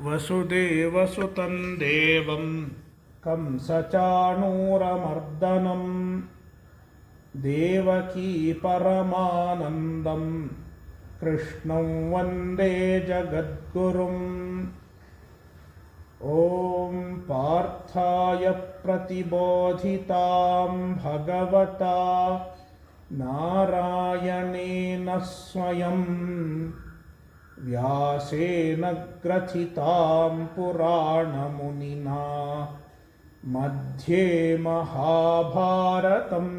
वसुदेवसुतं देवं कंसचाणूरमर्दनं देवकी परमानन्दं कृष्णं वन्दे जगद्गुरुम्। ॐ पार्थाय प्रतिबोधितां भगवता नारायणेन स्वयं व्यासेन ग्रथितां पुराणमुनिना मध्ये महाभारतम्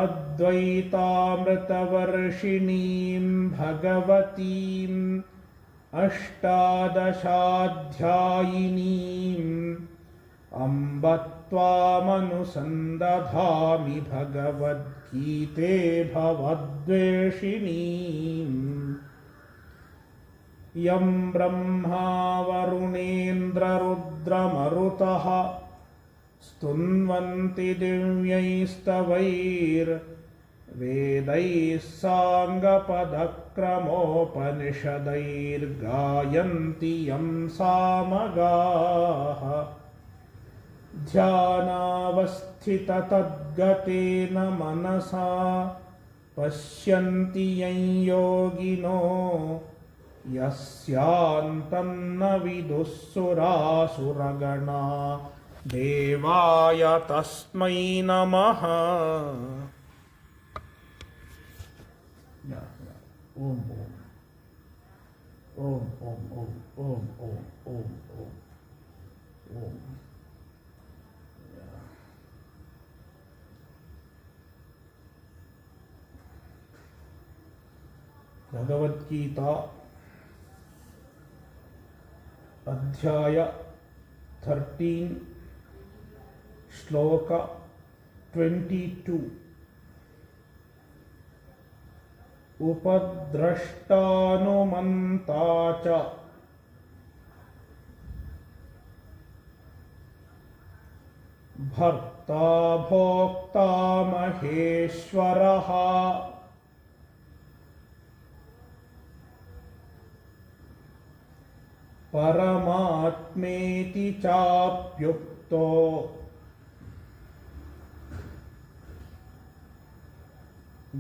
अद्वैतामृतवर्षिणीं भगवतीम् अष्टादशाध्यायिनीम् अम्ब त्वामनुसन्दधामि भगवद्गीते भवद्वेषिणीम्। यं ब्रह्मा वरुणेन्द्ररुद्रमरुतः स्तुन्वन्ति दिव्यैस्तवैर्वेदैः साङ्गपदक्रमोपनिषदैर्गायन्ति यं सामगाः। ध्यानावस्थिततद्गतेन मनसा पश्यन्ति यं योगिनो यस्यान्तं न विदुःसुरासुरगणा देवाय तस्मै नमः। ओम ओम ओम ओम ओम ओम ओम ओम ओम। भगवद्गीता अध्याय 13 श्लोक 22। उपद्रष्टानुमन्ता च भर्ता भोक्ता महेश्वरः परमात्मेति चाप्युक्तो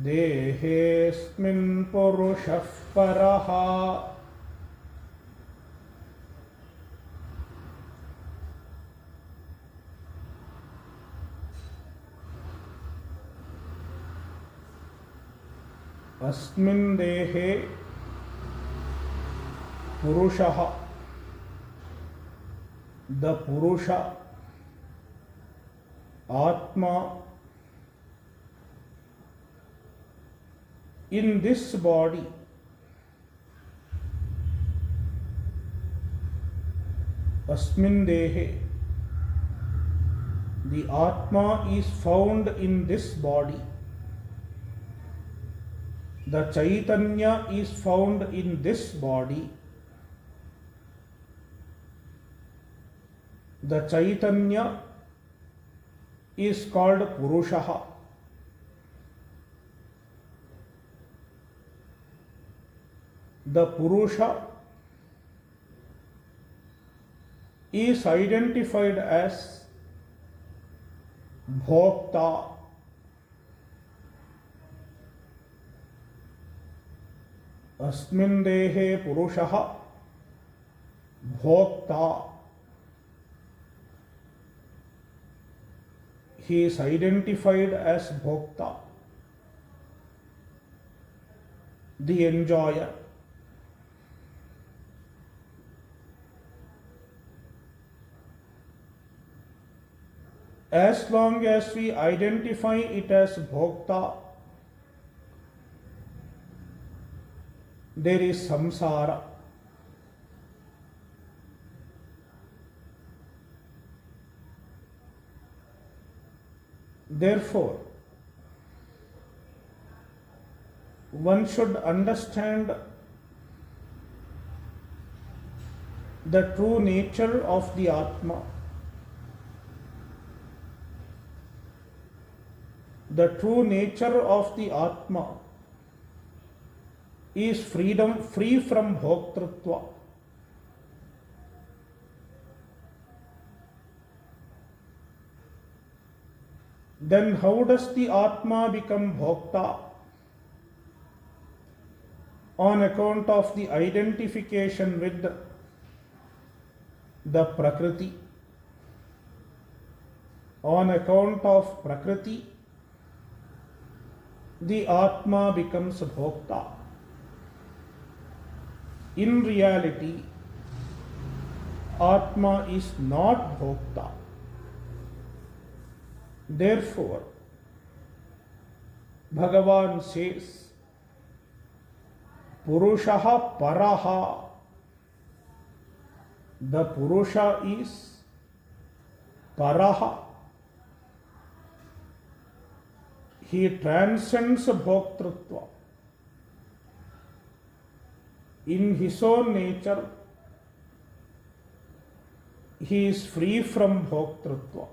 देहेऽस्मिन् पुरुषः परः। अस्मिन् देहे पुरुषः, the Purusha, Atma, in this body Asmin Dehe, the Atma is found in this body, the Chaitanya is found in this body. The Chaitanya is called Purushaha. The Purusha is identified as Bhokta. Asmin Dehe Purushaha Bhokta. He is identified as Bhokta, the enjoyer. As long as we identify it as Bhokta, there is samsara. Therefore, one should understand the true nature of the Atma. The true nature of the Atma is freedom, free from bhoktritva. Then how does the Atma become Bhokta? On account of the identification with the Prakriti. On account of Prakriti, the Atma becomes Bhokta. In reality, Atma is not Bhokta. Therefore, Bhagavan says, Purushaha Paraha. The Purusha is Paraha. He transcends Bhoktrutva. In his own nature, he is free from Bhoktrutva.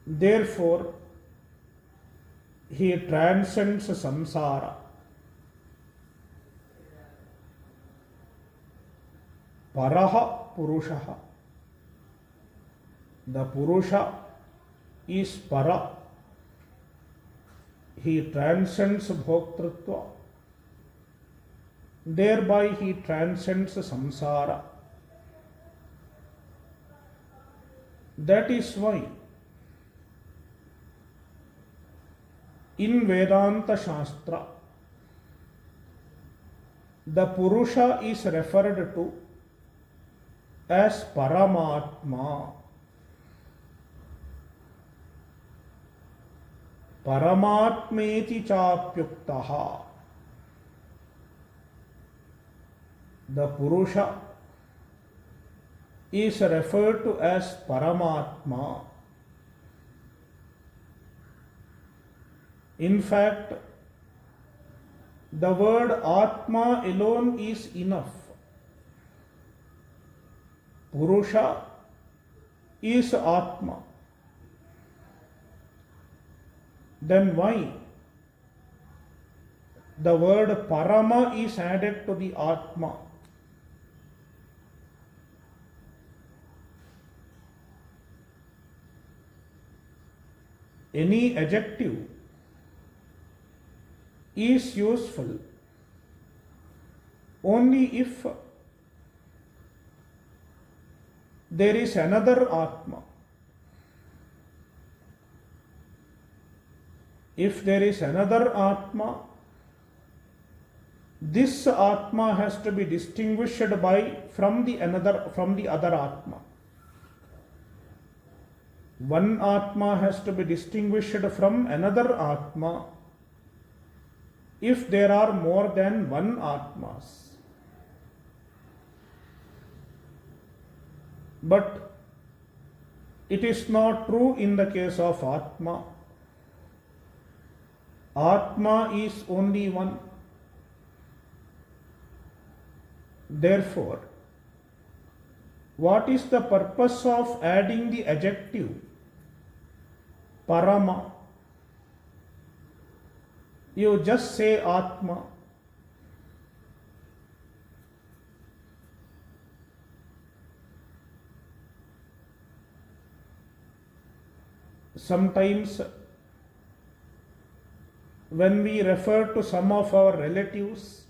Therefore, he transcends samsara. Paraha Purushaha. The Purusha is para. He transcends Bhoktrutva. Thereby he transcends samsara. That is why in Vedanta Shastra, the Purusha is referred to as Paramatma. Paramatmeti chapyuktaha. The Purusha is referred to as Paramatma. In fact, the word Atma alone is enough. Purusha is Atma. Then why the word Parama is added to the Atma? Any adjective is useful only if there is another Atma. If there is another Atma, this Atma has to be distinguished from the other Atma. One Atma has to be distinguished from another Atma if there are more than one Atmas. But it is not true in the case of Atma. Atma is only one. Therefore, what is the purpose of adding the adjective Parama? You just say Atma. Sometimes when we refer to some of our relatives,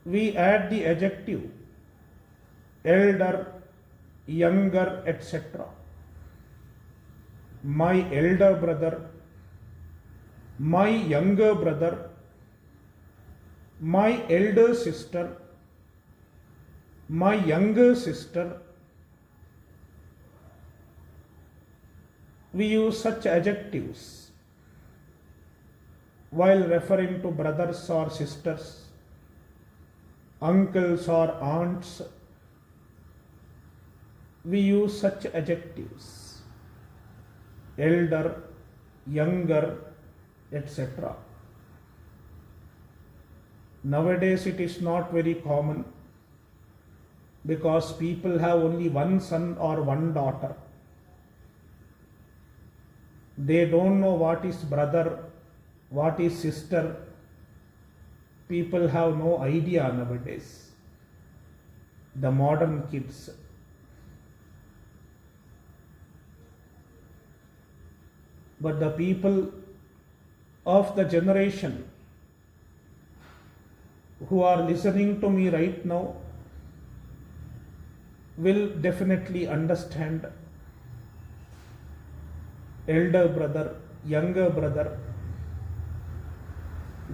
we add the adjective elder, younger, etc. My elder brother, my younger brother, my elder sister, my younger sister. We use such adjectives while referring to brothers or sisters, uncles or aunts. We use such adjectives, elder, younger, etc. Nowadays it is not very common because people have only one son or one daughter. They don't know what is brother, what is sister. People have no idea nowadays. The modern kids. But the people of the generation who are listening to me right now will definitely understand elder brother, younger brother.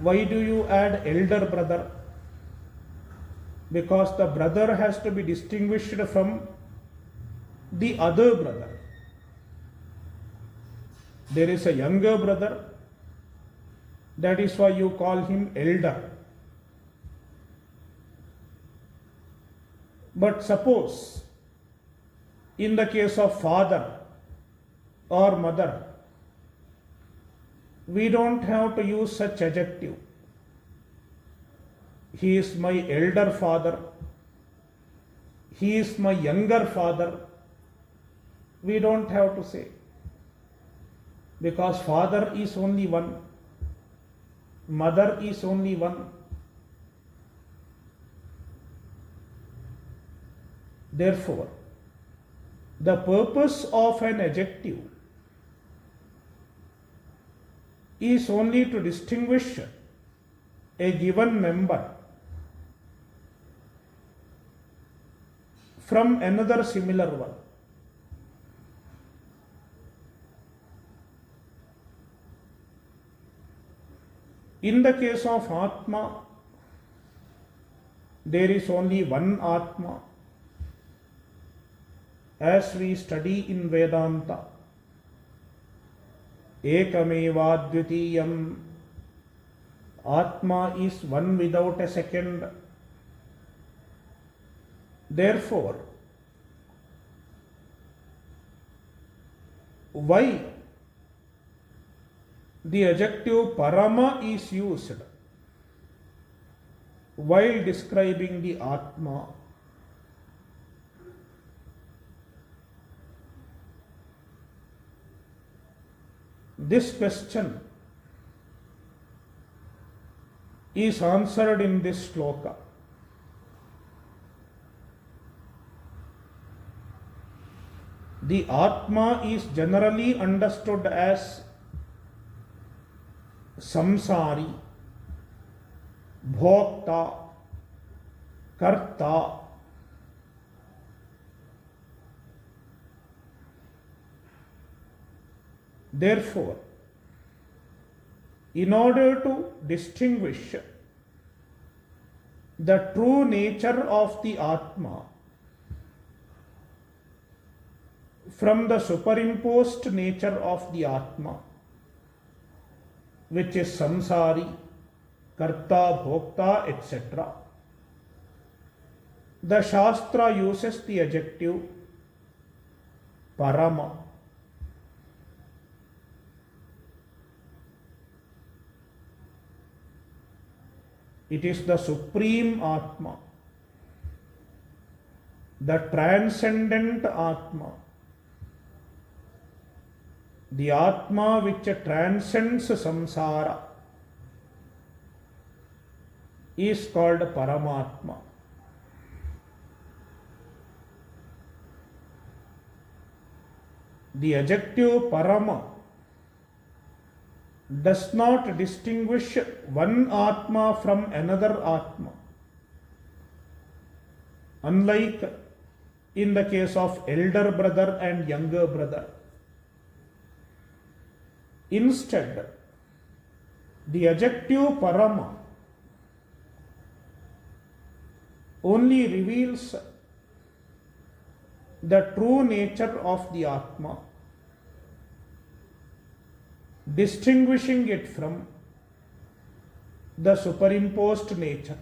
Why do you add elder brother? Because the brother has to be distinguished from the other brother. There is a younger brother, that is why you call him elder. But suppose in the case of father or mother, we don't have to use such adjective. He is my elder father, he is my younger father. We don't have to say, because father is only one, mother is only one. Therefore, the purpose of an adjective is only to distinguish a given member from another similar one. In the case of Atma, there is only one Atma. As we study in Vedanta, Ekameva Dvitiyam, Atma is one without a second. Therefore, why the adjective Parama is used while describing the Atma? This question is answered in this shloka. The Atma is generally understood as samsari, bhokta, karta. Therefore, in order to distinguish the true nature of the Atma from the superimposed nature of the Atma, which is samsari, karta, bhokta, etc., the Shastra uses the adjective Parama. It is the supreme Atma, the transcendent Atma, the Atma which transcends samsara is called Paramatma. The adjective Parama does not distinguish one Atma from another Atma, unlike in the case of elder brother and younger brother. Instead, the adjective Parama only reveals the true nature of the Atma, distinguishing it from the superimposed nature,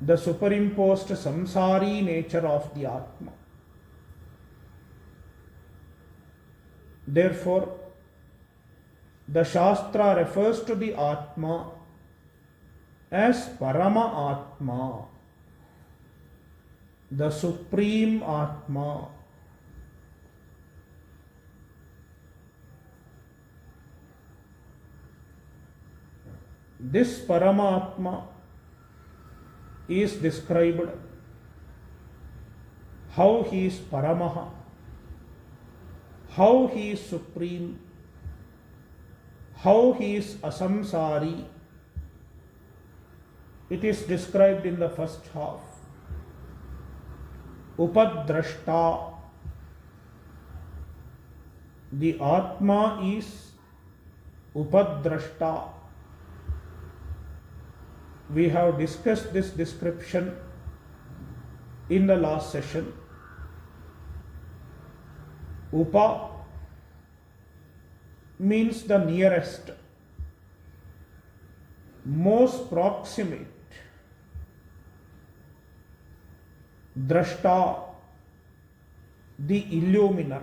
the superimposed samsari nature of the Atma. Therefore, the Shastra refers to the Atma as Parama Atma, the supreme Atma. This Paramatma is described how he is Paramaha, how he is supreme, how he is asamsari. It is described in the first half. Upadrashta. The Atma is Upadrashta. We have discussed this description in the last session. Upa means the nearest, most proximate. Drashta, the illuminer.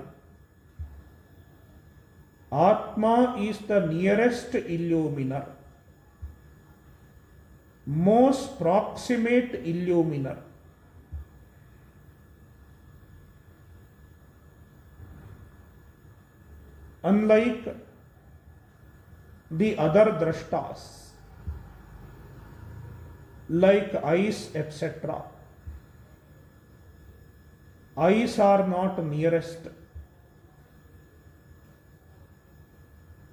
Atma is the nearest illuminer, most proximate illuminer. Unlike the other drashtas, like eyes, etc. Eyes are not nearest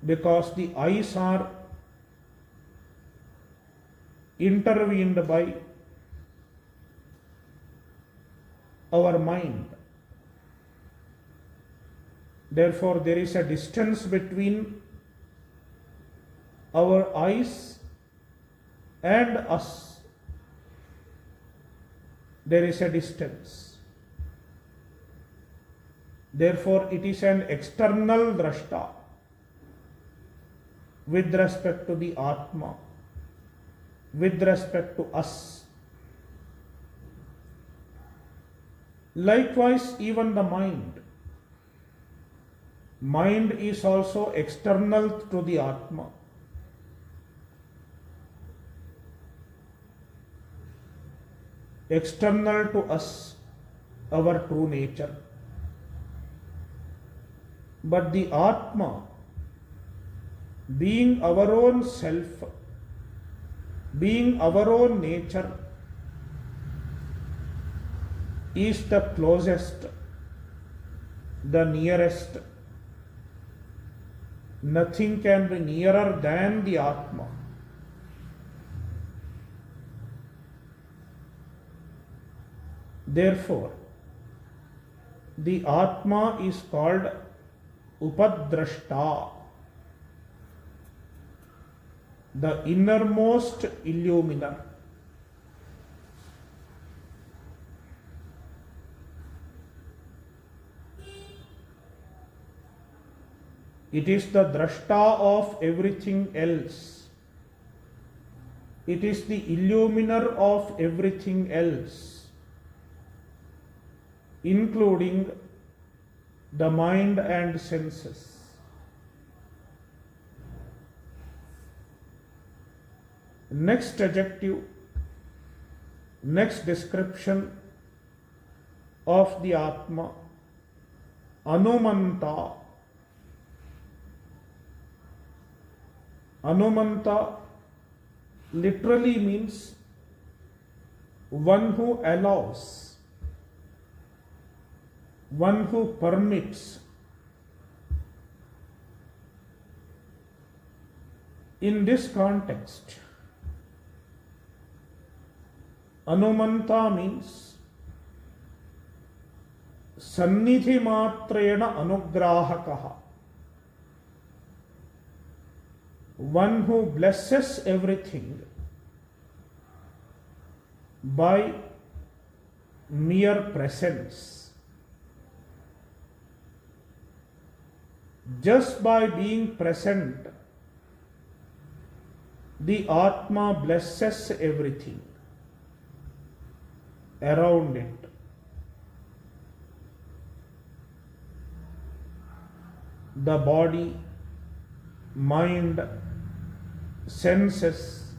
because the eyes are intervened by our mind. Therefore, there is a distance between our eyes and us. There is a distance. Therefore, it is an external drashta with respect to the Atma, with respect to us. Likewise, even the mind. Mind is also external to the Atma. External to us, our true nature. But the Atma, being our own self, being our own nature, is the closest, the nearest. Nothing can be nearer than the Atma. Therefore, the Atma is called Upadrashta, the innermost illuminer. It is the drashta of everything else. It is the illuminer of everything else, including the mind and senses. Next adjective, next description of the Atma, Anumanta. Anumanta literally means one who allows, one who permits. In this context, Anumanta means Sannidhi matrena anugrahakaha, one who blesses everything by mere presence. Just by being present, the Atma blesses everything around it. The body, mind, senses,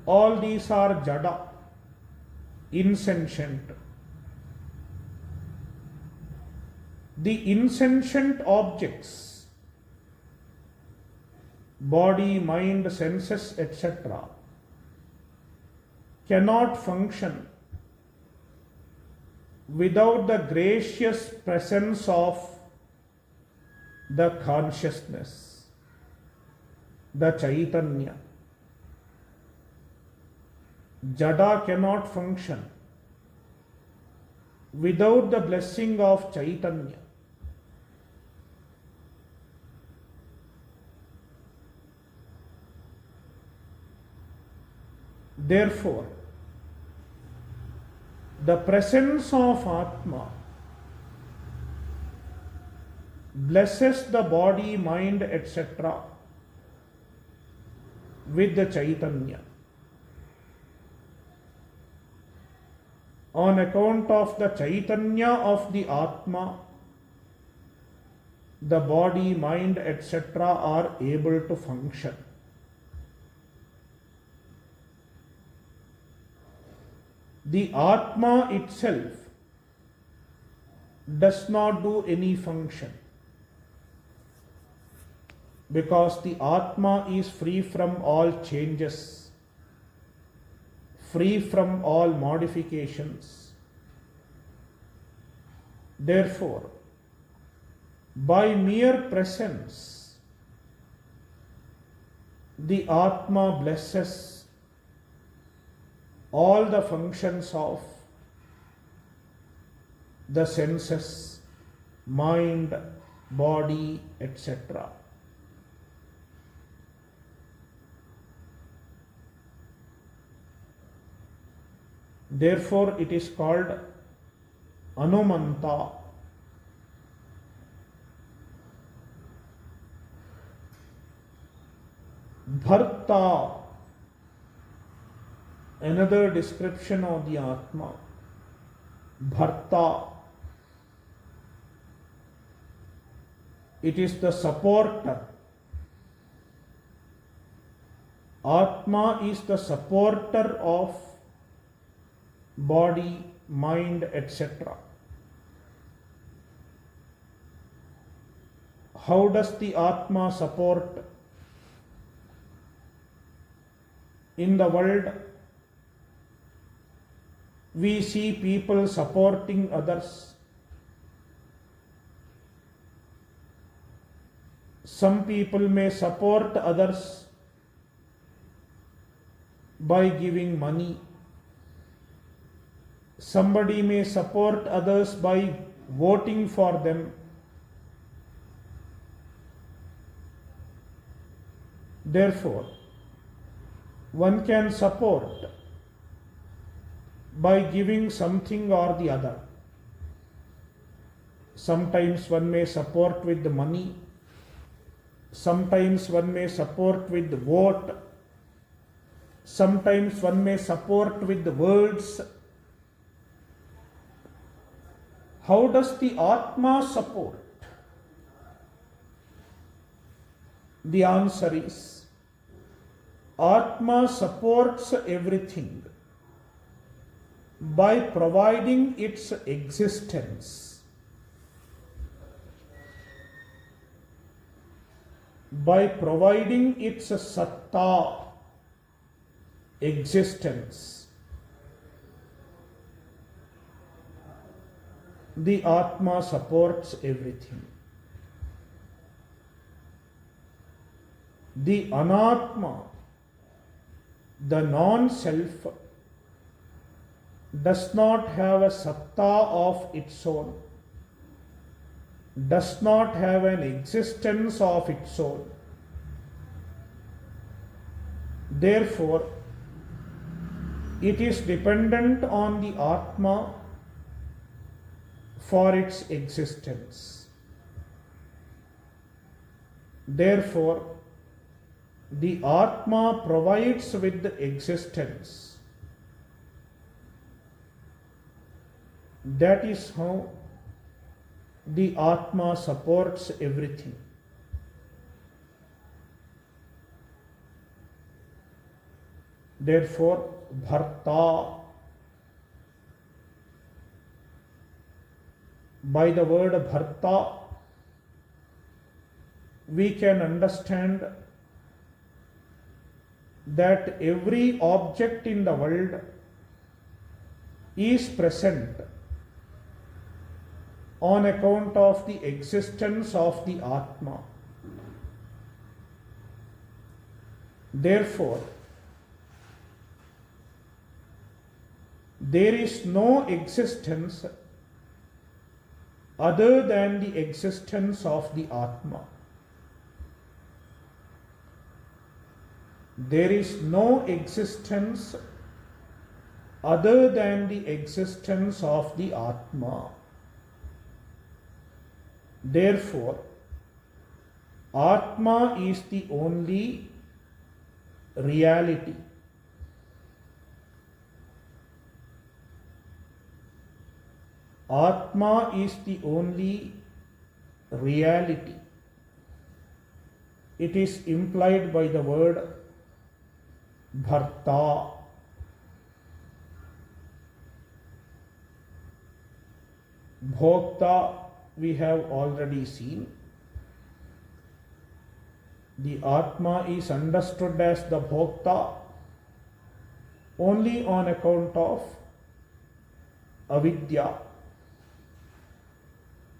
all these are jada, insentient. The insentient objects, body, mind, senses, etc., cannot function without the gracious presence of the consciousness, the Chaitanya. Jada cannot function without the blessing of Chaitanya. Therefore, the presence of Atma blesses the body, mind, etc. with the Chaitanya. On account of the Chaitanya of the Atma, the body, mind, etc. are able to function. The Atma itself does not do any function, because the Atma is free from all changes, free from all modifications. Therefore, by mere presence, the Atma blesses all the functions of the senses, mind, body, etc. Therefore, it is called Anumanta. Bharta, another description of the Atma. Bharta, it is the supporter. Atma is the supporter of body, mind, etc. How does the Atma support? In the world, we see people supporting others. Some people may support others by giving money. Somebody may support others by voting for them. Therefore, one can support by giving something or the other. Sometimes one may support with the money. Sometimes one may support with the vote. Sometimes one may support with the words. How does the Atma support? The answer is, Atma supports everything by providing its existence, by providing its satta, existence. The Atma supports everything. The Anatma, the non-self, does not have a satta of its own, does not have an existence of its own. Therefore, it is dependent on the Atma for its existence. Therefore, the Atma provides with the existence. That is how the Atma supports everything. Therefore, Bharta, by the word Bharta, we can understand that every object in the world is present on account of the existence of the Atma. Therefore, there is no existence other than the existence of the Atma. There is no existence other than the existence of the Atma. Therefore, Atma is the only reality. Atma is the only reality. It is implied by the word Bharta. Bhokta we have already seen. The Atma is understood as the Bhokta only on account of avidya.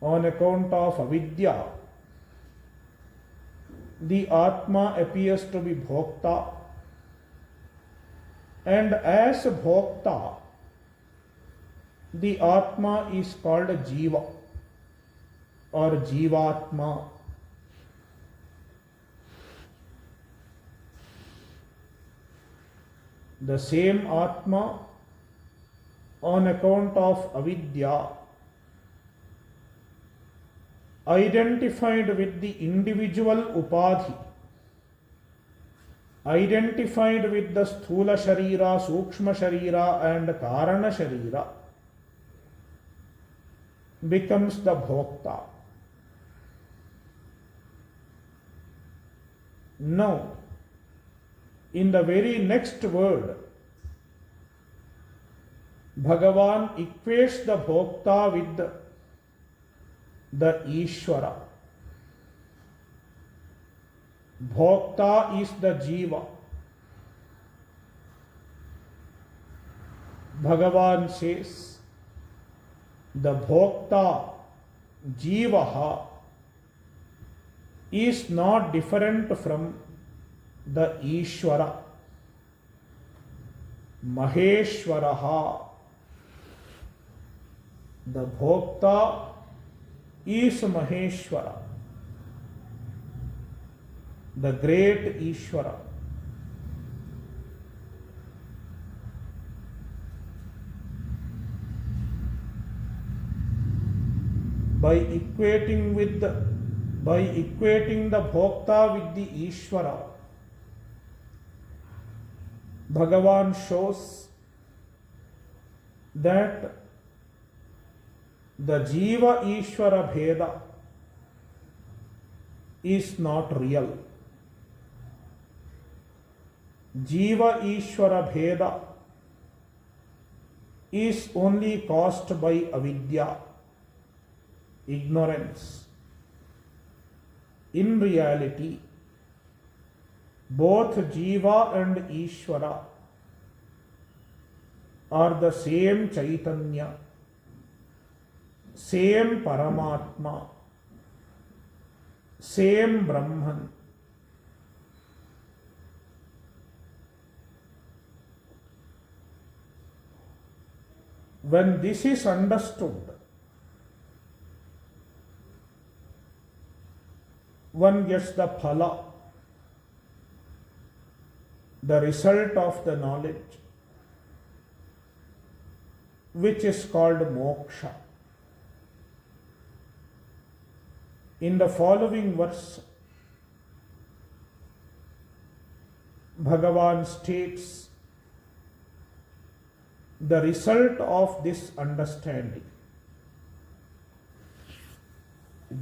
On account of avidya, the Atma appears to be Bhokta, and as Bhokta, the Atma is called Jiva or Jivatma. The same Atma, on account of avidya, identified with the individual upadhi, identified with the sthula sharira, sukshma sharira and karana sharira, becomes the bhokta. Now, in the very next word, Bhagavan equates the bhokta with the Ishvara. Bhokta is the Jiva. Bhagavan says, the Bhokta, Jivaha, is not different from the Ishvara. Maheshwaraha. The Bhokta is Maheshwara, the great Ishvara. By equating the Bhokta with the Ishvara, Bhagavan shows that the Jiva Ishvara Bheda is not real. Jiva Ishvara Bheda is only caused by avidya, ignorance. In reality, both Jiva and Ishvara are the same Chaitanya, same Paramatma, same Brahman. When this is understood, one gets the phala, the result of the knowledge, which is called moksha. In the following verse, Bhagavan states the result of this understanding.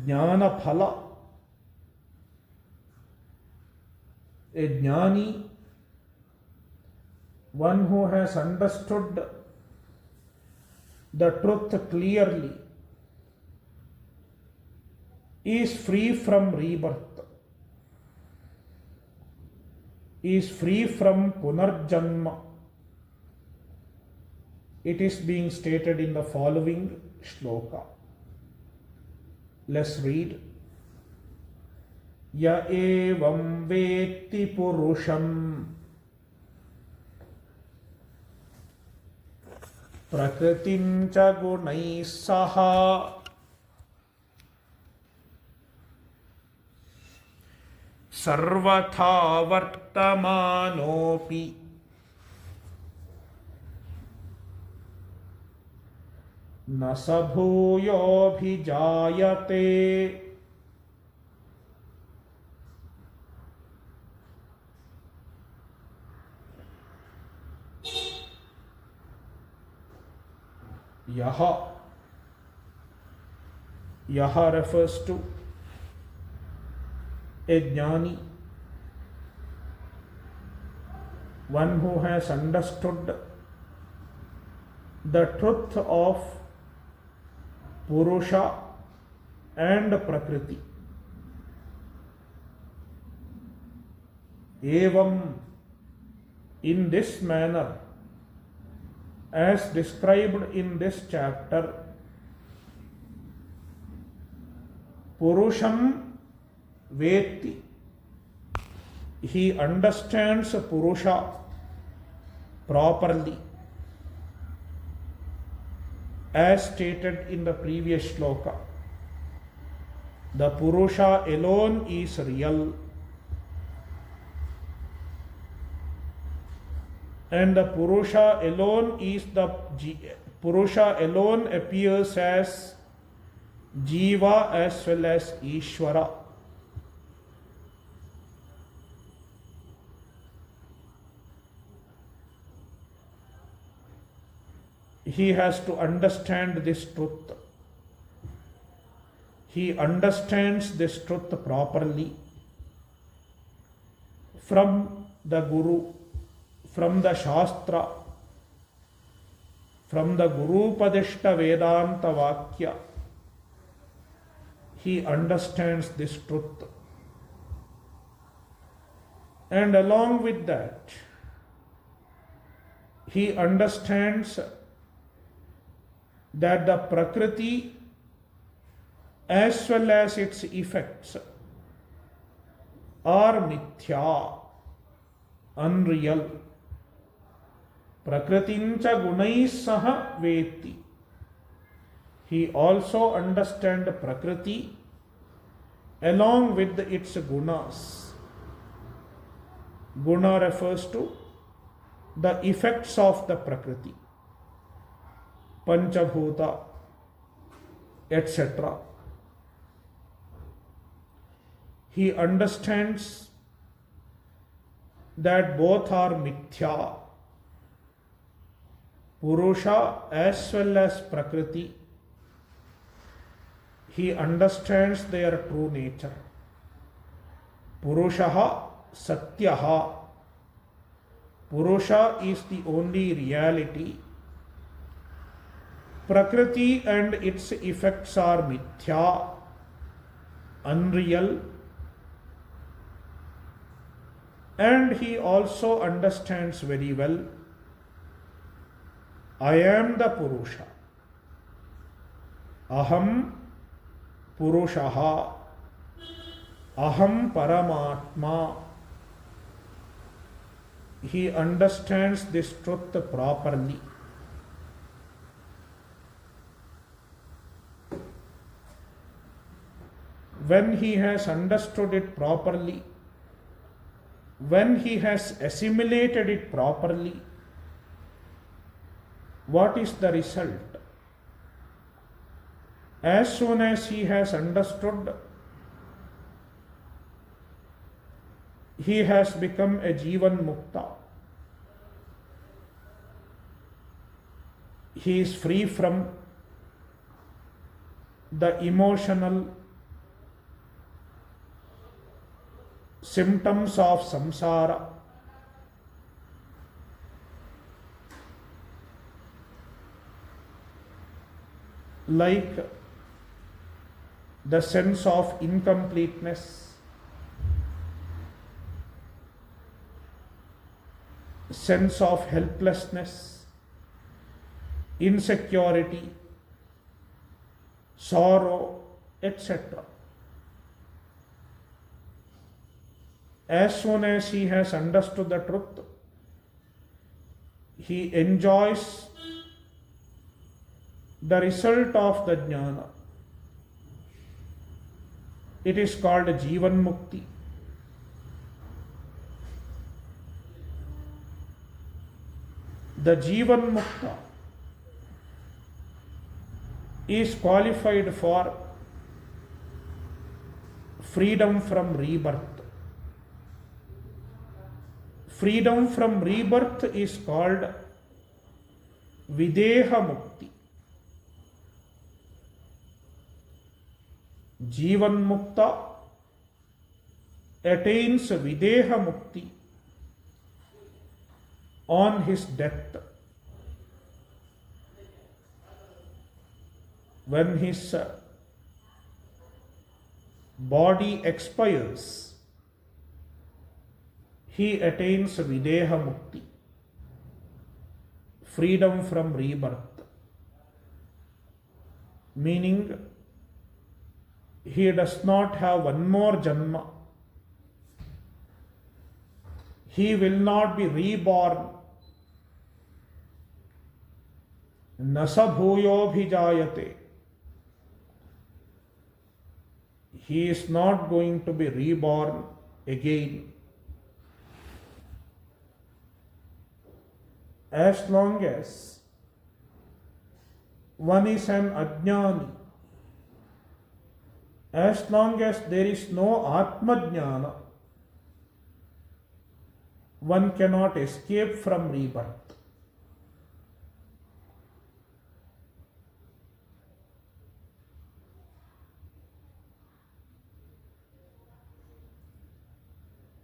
Jnana phala. A jnani, one who has understood the truth clearly, is free from rebirth, is free from punarjanma. It is being stated in the following shloka. Let's read. Ya evam vetti purusham prakritim cha gunais saha sarvatha vartamanopi na sabhuyobhijayate. Yaha. Yaha refers to a jnani, one who has understood the truth of Purusha and Prakriti. Evam, in this manner, as described in this chapter, Purusham Veti, he understands Purusha properly, as stated in the previous Shloka. The Purusha alone is real, and the Purusha alone appears as Jiva as well as Ishvara. He has to understand this truth. He understands this truth properly from the Guru, from the Shastra, from the Guru Padishta Vedanta Vakya. He understands this truth. And along with that, he understands that the Prakriti as well as its effects are mithya, unreal. Prakritincha gunais saha veti. He also understands Prakriti along with its gunas. Guna refers to the effects of the Prakriti, Panchabhuta, etc. He understands that both are mithya, Purusha as well as Prakriti. He understands their true nature. Purushaha Satyaha. Purusha is the only reality. Prakriti and its effects are mithya, unreal. And he also understands very well, I am the Purusha. Aham Purushaha. Aham Paramatma. He understands this truth properly. When he has understood it properly, when he has assimilated it properly, what is the result? As soon as he has understood, he has become a Jivan Mukta. He is free from the emotional symptoms of samsara. Like the sense of incompleteness, sense of helplessness, insecurity, sorrow, etc. As soon as he has understood the truth, he enjoys the result of the jnana. It is called Jivan Mukti. The Jivan Mukta is qualified for freedom from rebirth. Freedom from rebirth is called Videha Mukti. Jivan Mukta attains Videha Mukti on his death. When his body expires, he attains Videha Mukti, freedom from rebirth. Meaning, he does not have one more janma. He will not be reborn. Nasa bhuyo bhijayate. He is not going to be reborn again. As long as one is an ajnani, as long as there is no Atma-jnana, one cannot escape from rebirth.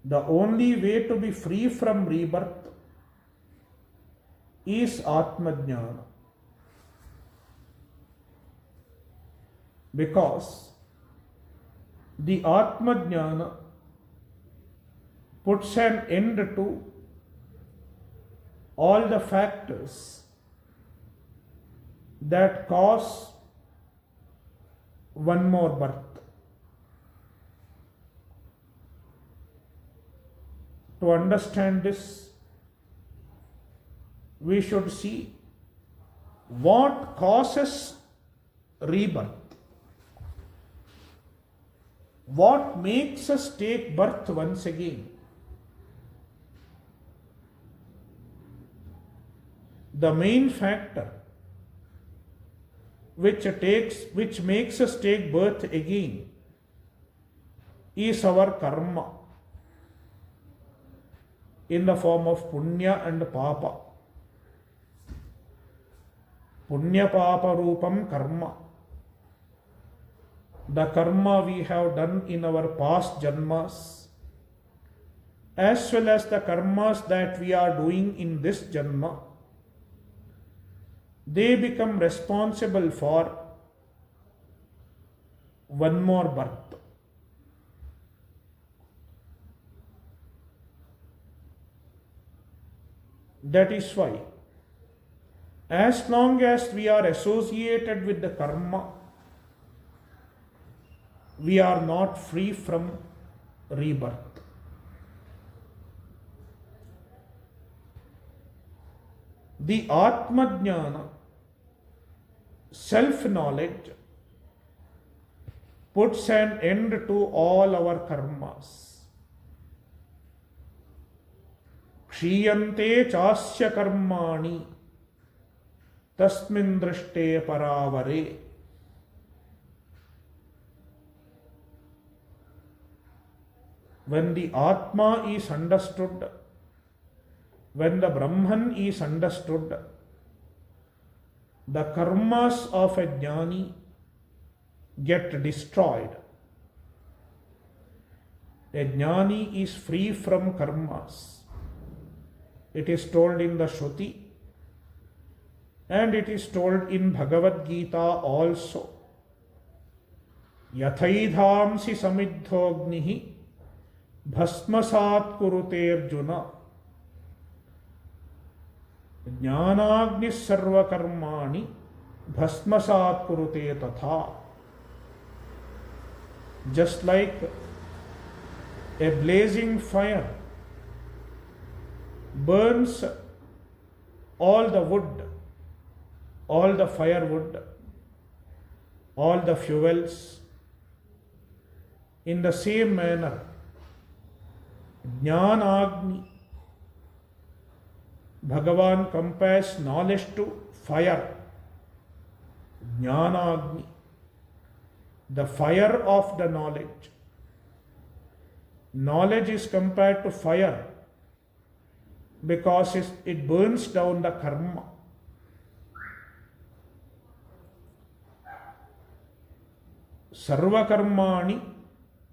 The only way to be free from rebirth is Atma-jnana. Because the Atma-jnana puts an end to all the factors that cause one more birth. To understand this, we should see what causes rebirth. What makes us take birth once again? The main factor which makes us take birth again is our karma in the form of punya and papa. Punya papa rupam karma. The karma we have done in our past janmas, as well as the karmas that we are doing in this janma, they become responsible for one more birth. That is why, as long as we are associated with the karma, we are not free from rebirth. The Atma-jnana, self-knowledge, puts an end to all our karmas. Kshiyante chasya karmani tasmin drishte paravare. When the Atma is understood, when the Brahman is understood, the karmas of a jnani get destroyed. A jnani is free from karmas. It is told in the Shruti and it is told in Bhagavadgita also. Yathaidhamsi samiddhognihi bhasmasat kurute Arjuna jnanagni sarva karmani bhasmasat kurute tatha. Just like a blazing fire burns all the wood, all the firewood, all the fuels, in the same manner, Jnanagni, Bhagavan compares knowledge to fire. Jnanagni, the fire of the knowledge. Knowledge is compared to fire because it burns down the karma. Sarva karmani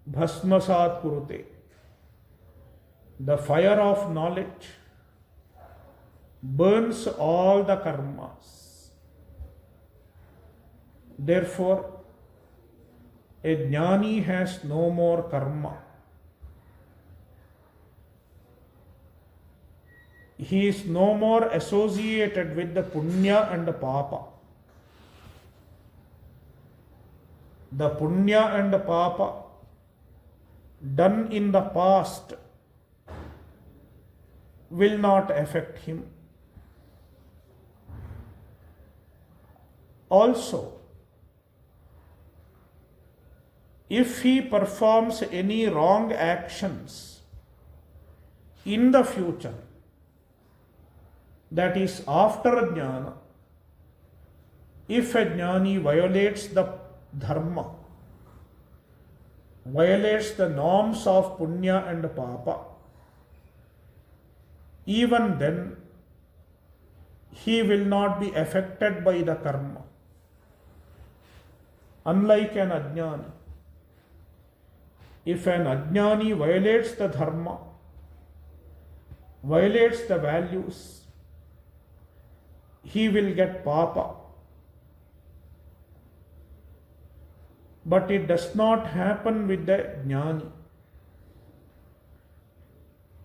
bhasmasat kurute. The fire of knowledge burns all the karmas. Therefore, a jnani has no more karma. He is no more associated with the punya and the papa. The punya and the papa done in the past will not affect him. Also, if he performs any wrong actions in the future, that is after jnana, if a jnani violates the dharma, violates the norms of punya and papa, even then he will not be affected by the karma. Unlike an ajnani, if an ajnani violates the dharma, violates the values, he will get papa. But it does not happen with the jnani.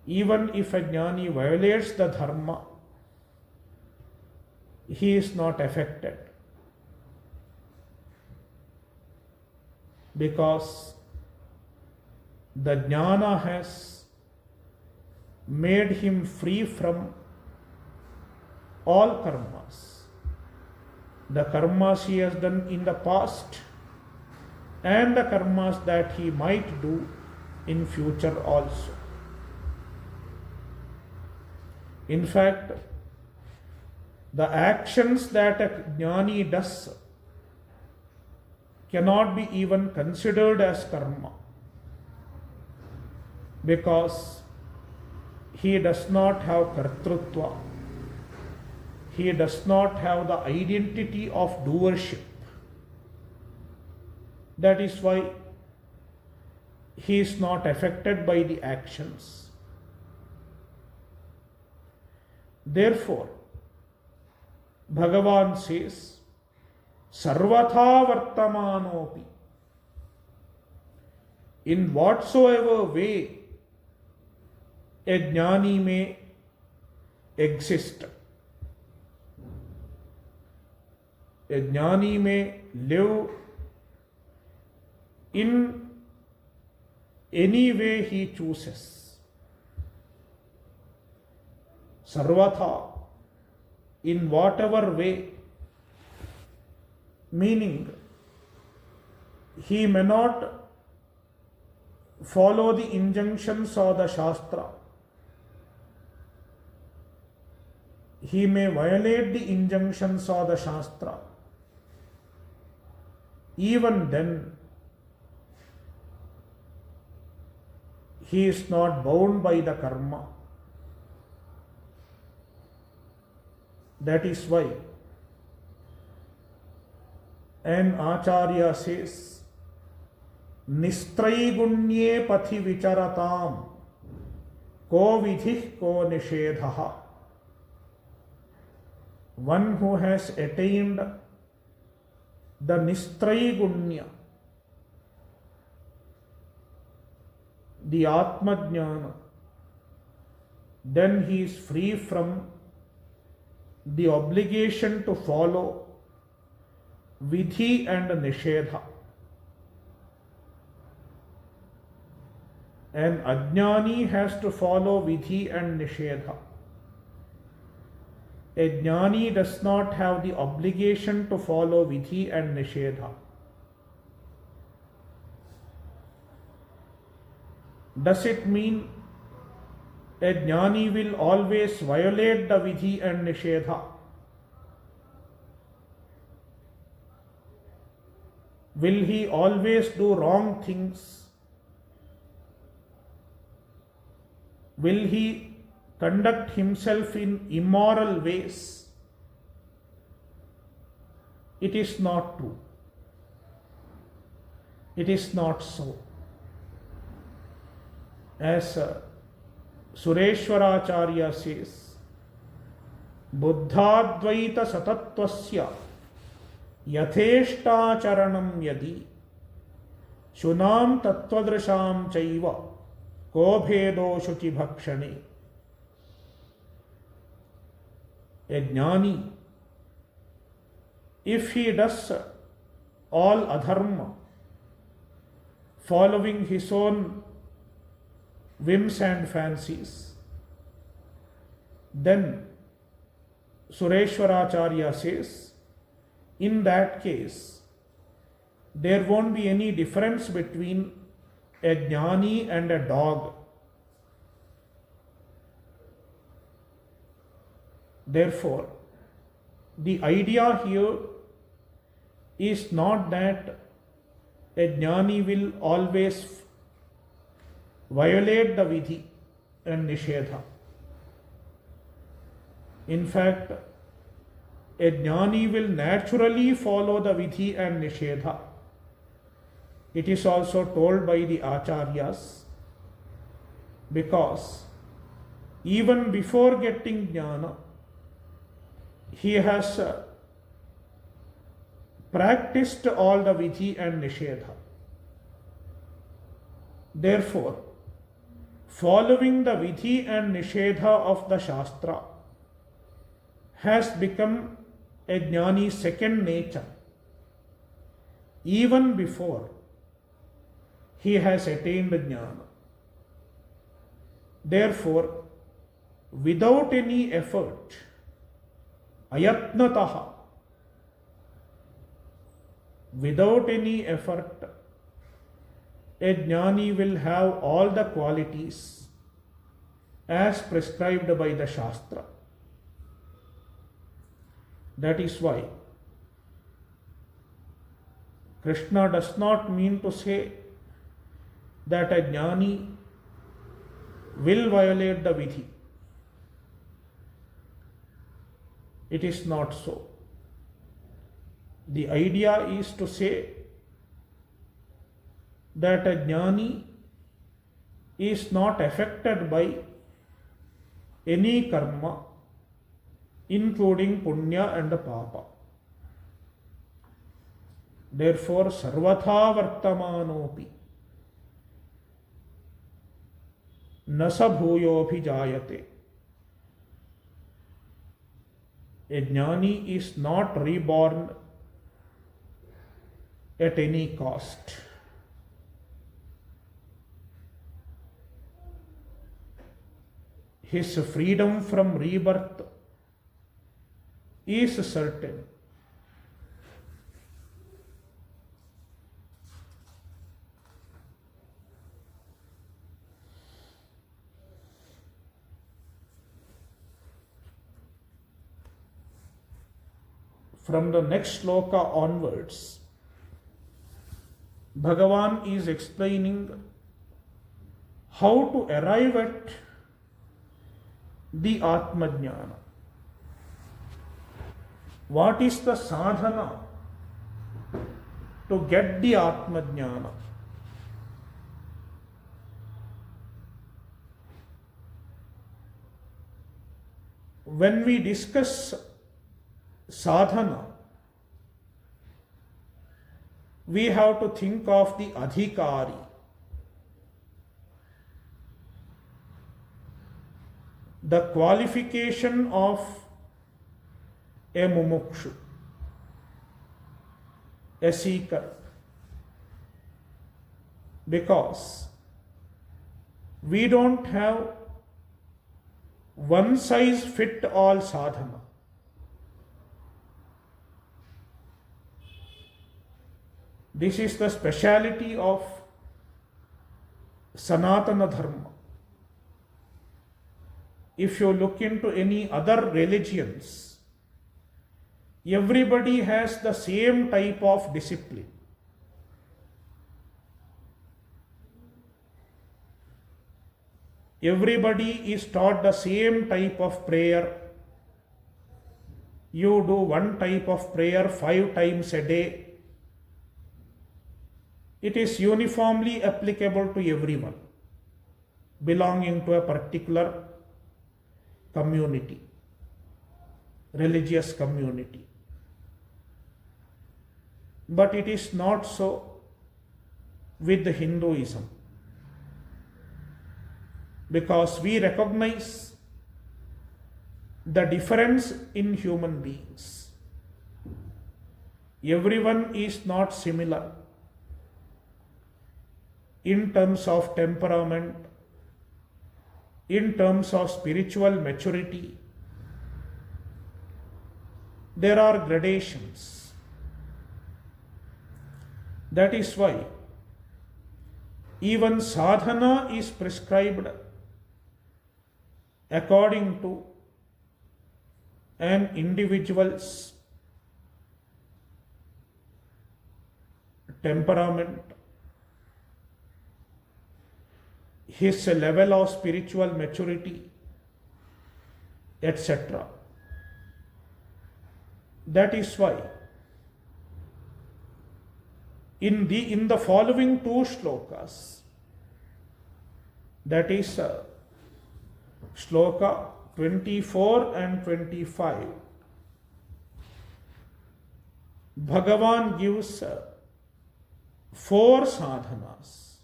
Even if a jnani violates the dharma, he is not affected. Because the jnana has made him free from all karmas. The karmas he has done in the past and the karmas that he might do in future also. In fact, the actions that a jnani does cannot be even considered as karma, because he does not have kartrutva. He does not have the identity of doership. That is why he is not affected by the actions. Therefore, Bhagavan says, Sarvatha Vartamanopi. In whatsoever way a jnani may exist, a jnani may live in any way he chooses. Sarvatha, in whatever way, meaning he may not follow the injunctions of the Shastra. He may violate the injunctions of the Shastra. Even then, he is not bound by the karma. That is why an Acharya says, Nistrayigunye pathi vicharatam ko vidhih ko nishedhaha. One who has attained the Nistrayigunya, the Atma Jnana, then he is free from the obligation to follow vidhi and nishedha. An ajnani has to follow vidhi and nishedha. A jnani does not have the obligation to follow vidhi and nishedha. Does it mean a jnani will always violate the vidhi and nishedha? Will he always do wrong things? Will he conduct himself in immoral ways? It is not true. It is not so. As Sureshwaracharya says, Buddhadvaita satatvasya yatheshtacharanam yadi shunam tattvadrisham chaiva ko bhedo shuchi bhakshane. A jnani, if he does all adharma, following his own whims and fancies, then Sureshwaracharya says, in that case, there won't be any difference between a jnani and a dog. Therefore, the idea here is not that a jnani will always violate the vidhi and nishedha. In fact, a jnani will naturally follow the vidhi and nishedha. It is also told by the acharyas, because even before getting jnana, he has practiced all the vidhi and nishedha. Therefore, following the vidhi and nishedha of the Shastra has become a jnani's second nature, even before he has attained jnana. Therefore, without any effort, ayatnataha, without any effort, a jnani will have all the qualities as prescribed by the Shastra. That is why Krishna does not mean to say that a jnani will violate the vidhi. It is not so. The idea is to say that a jnani is not affected by any karma, including punya and papa. Therefore, sarvatha vartamanopi nasa bhuyobhi jayate. A jnani is not reborn at any cost. His freedom from rebirth is certain. From the next shloka onwards, Bhagavan is explaining how to arrive at the Atmajnana. What is the sadhana to get the Atmajnana? When we discuss sadhana, we have to think of the adhikari. The qualification of a mumukshu, a seeker. Because We don't have one size fit all sadhana. This is the speciality of Sanatana Dharma. If you look into any other religions, everybody has the same type of discipline. Everybody is taught the same type of prayer. You do one type of prayer 5 times a day. It is uniformly applicable to everyone belonging to a particular community, religious community. But it is not so with the Hinduism, because we recognize the difference in human beings. Everyone is not similar in terms of temperament, in terms of spiritual maturity. There are gradations. That is why even sadhana is prescribed according to an individual's temperament, his level of spiritual maturity, etc. That is why in the following 2 shlokas, that is Shloka 24 and 25, Bhagavan gives 4 sadhanas.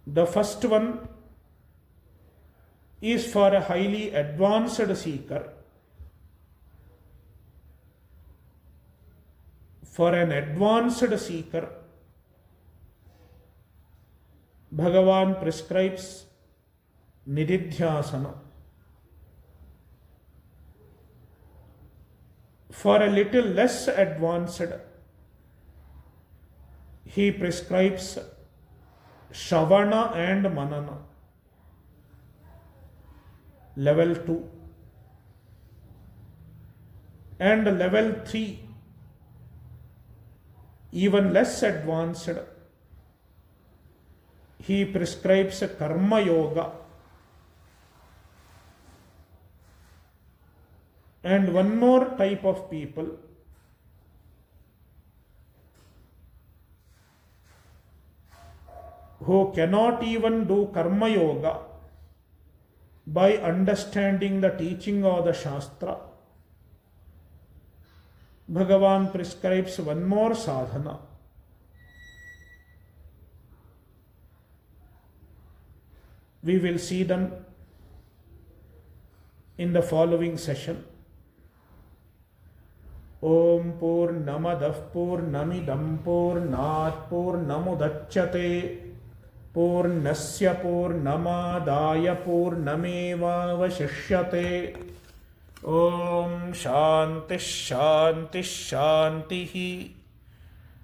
The first one is for a highly advanced seeker. For an advanced seeker, Bhagavan prescribes nididhyasana. For a little less advanced, he prescribes Shravana and Manana, level 2. And level 3, even less advanced, he prescribes Karma Yoga. And one more type of people, who cannot even do Karma Yoga by understanding the teaching of the Shastra, Bhagavan prescribes one more sadhana. We will see them in the following session. Om Purnamadah Purnamidam Purnat Purnamudachyate Purnasya Purnamadaya Purnameva Vashishyate. Om Shanti Shanti Shantihi.